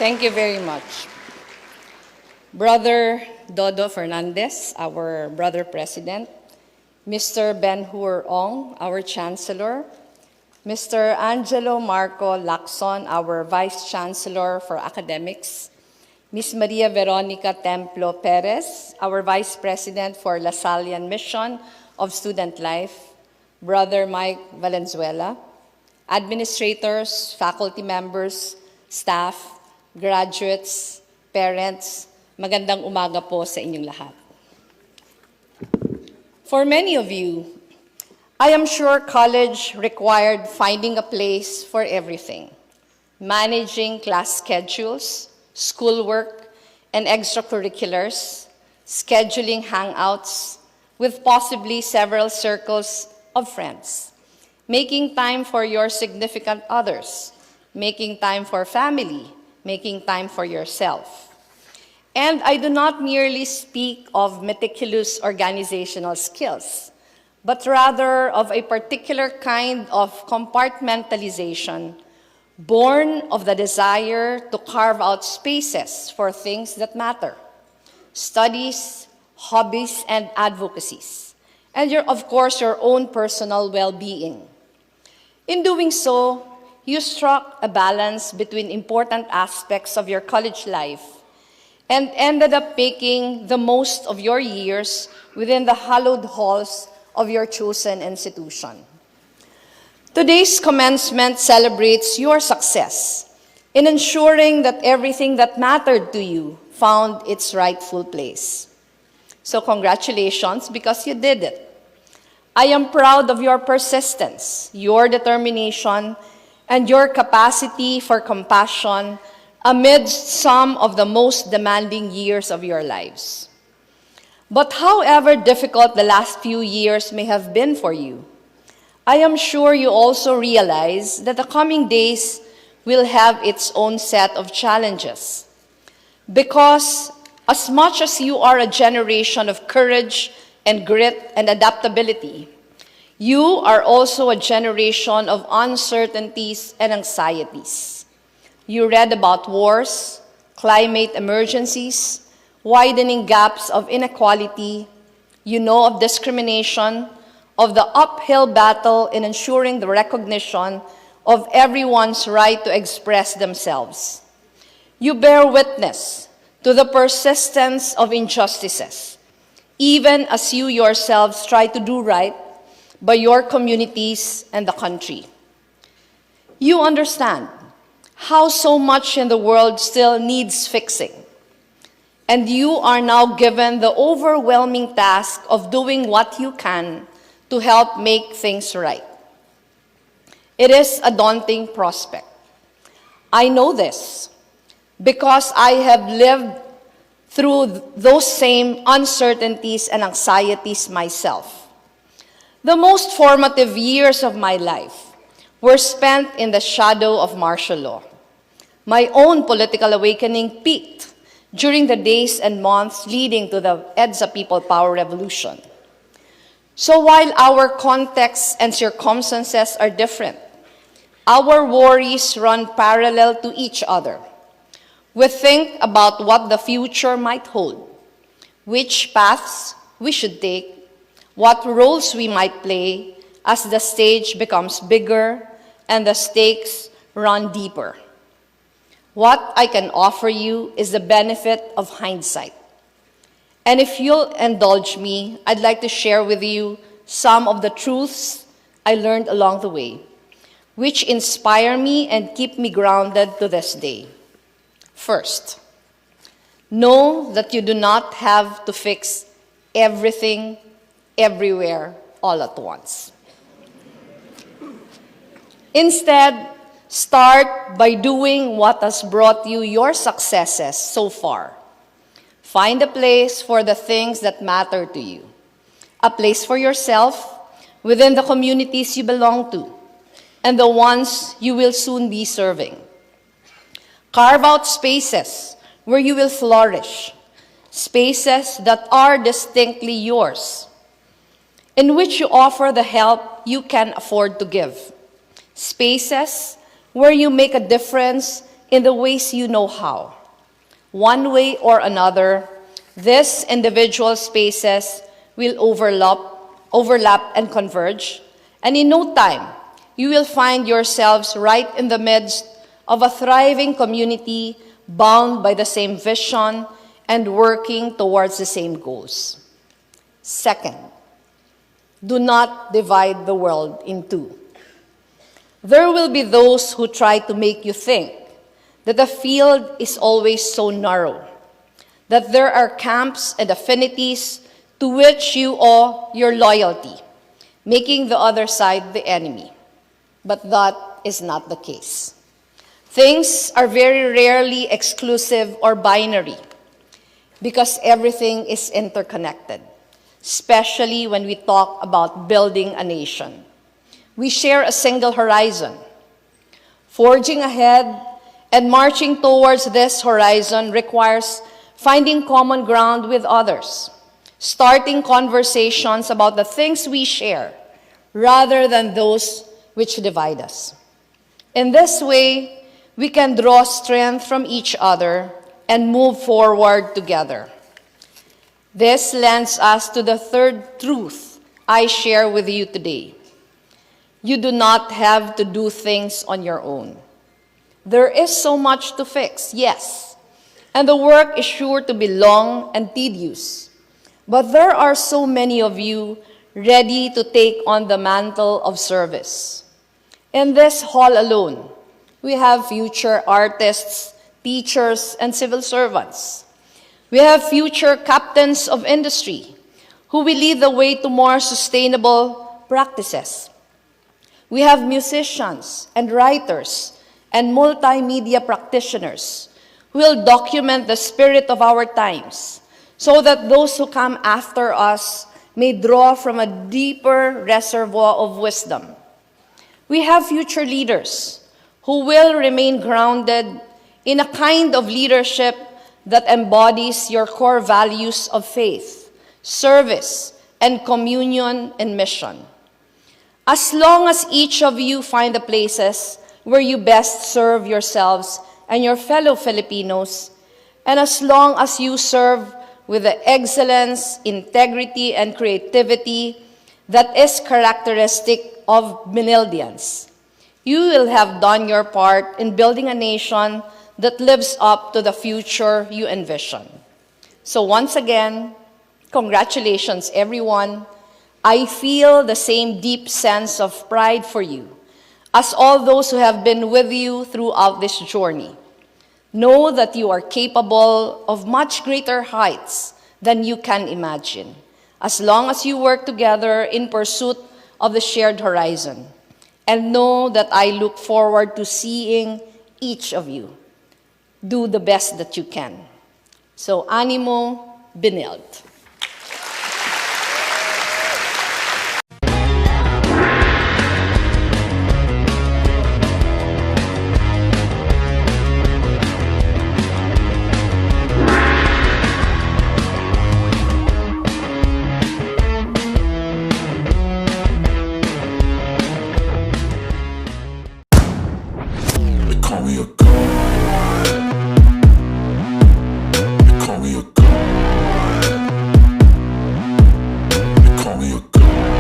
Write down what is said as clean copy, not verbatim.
Thank you very much. Brother Dodo Fernandez, our brother president, Mr. Ben-Hur Ong, our chancellor, Mr. Angelo Marco Lacson, our vice chancellor for academics, Ms. Maria Veronica Templo Perez, our vice president for Lasallian Mission of Student Life, Brother Mike Valenzuela, administrators, faculty members, staff, graduates, parents, magandang umaga po sa inyong lahat. For many of you, I am sure college required finding a place for everything, managing class schedules, schoolwork, and extracurriculars, scheduling hangouts with possibly several circles of friends, making time for your significant others, making time for family, making time for yourself. And I do not merely speak of meticulous organizational skills, but rather of a particular kind of compartmentalization born of the desire to carve out spaces for things that matter, studies, hobbies, and advocacies, and of course, your own personal well-being. In doing so, you struck a balance between important aspects of your college life and ended up making the most of your years within the hallowed halls of your chosen institution. Today's commencement celebrates your success in ensuring that everything that mattered to you found its rightful place. So congratulations, because you did it. I am proud of your persistence, your determination, and your capacity for compassion amidst some of the most demanding years of your lives. But however difficult the last few years may have been for you, I am sure you also realize that the coming days will have its own set of challenges. Because as much as you are a generation of courage and grit and adaptability, you are also a generation of uncertainties and anxieties. You read about wars, climate emergencies, widening gaps of inequality. You know of discrimination, of the uphill battle in ensuring the recognition of everyone's right to express themselves. You bear witness to the persistence of injustices, even as you yourselves try to do right by your communities and the country. You understand how so much in the world still needs fixing, and you are now given the overwhelming task of doing what you can to help make things right. It is a daunting prospect. I know this because I have lived through those same uncertainties and anxieties myself. The most formative years of my life were spent in the shadow of martial law. My own political awakening peaked during the days and months leading to the EDSA People Power Revolution. So while our contexts and circumstances are different, our worries run parallel to each other. We think about what the future might hold, which paths we should take, what roles we might play as the stage becomes bigger and the stakes run deeper. What I can offer you is the benefit of hindsight. And if you'll indulge me, I'd like to share with you some of the truths I learned along the way, which inspire me and keep me grounded to this day. First, know that you do not have to fix everything everywhere all at once. Instead, start by doing what has brought you your successes so far. Find a place for the things that matter to you. A place for yourself within the communities you belong to and the ones you will soon be serving. Carve out spaces where you will flourish, spaces that are distinctly yours, in which you offer the help you can afford to give, spaces where you make a difference in the ways you know how. One way or another, these individual spaces will overlap and converge, and in no time, you will find yourselves right in the midst of a thriving community bound by the same vision and working towards the same goals. Second, do not divide the world in two. There will be those who try to make you think that the field is always so narrow, that there are camps and affinities to which you owe your loyalty, making the other side the enemy. But that is not the case. Things are very rarely exclusive or binary because everything is interconnected, especially when we talk about building a nation. We share a single horizon. Forging ahead and marching towards this horizon requires finding common ground with others, starting conversations about the things we share rather than those which divide us. In this way, we can draw strength from each other and move forward together. This lends us to the third truth I share with you today. You do not have to do things on your own. There is so much to fix, yes, and the work is sure to be long and tedious. But there are so many of you ready to take on the mantle of service. In this hall alone, we have future artists, teachers, and civil servants. We have future captains of industry who will lead the way to more sustainable practices. We have musicians and writers and multimedia practitioners who will document the spirit of our times so that those who come after us may draw from a deeper reservoir of wisdom. We have future leaders who will remain grounded in a kind of leadership that embodies your core values of faith, service, and communion and mission. As long as each of you find the places where you best serve yourselves and your fellow Filipinos, and as long as you serve with the excellence, integrity, and creativity that is characteristic of Benildians, you will have done your part in building a nation that lives up to the future you envision. So once again, congratulations everyone. I feel the same deep sense of pride for you as all those who have been with you throughout this journey. Know that you are capable of much greater heights than you can imagine, as long as you work together in pursuit of the shared horizon. And know that I look forward to seeing each of you do the best that you can. So, animo, Benilde. Call me a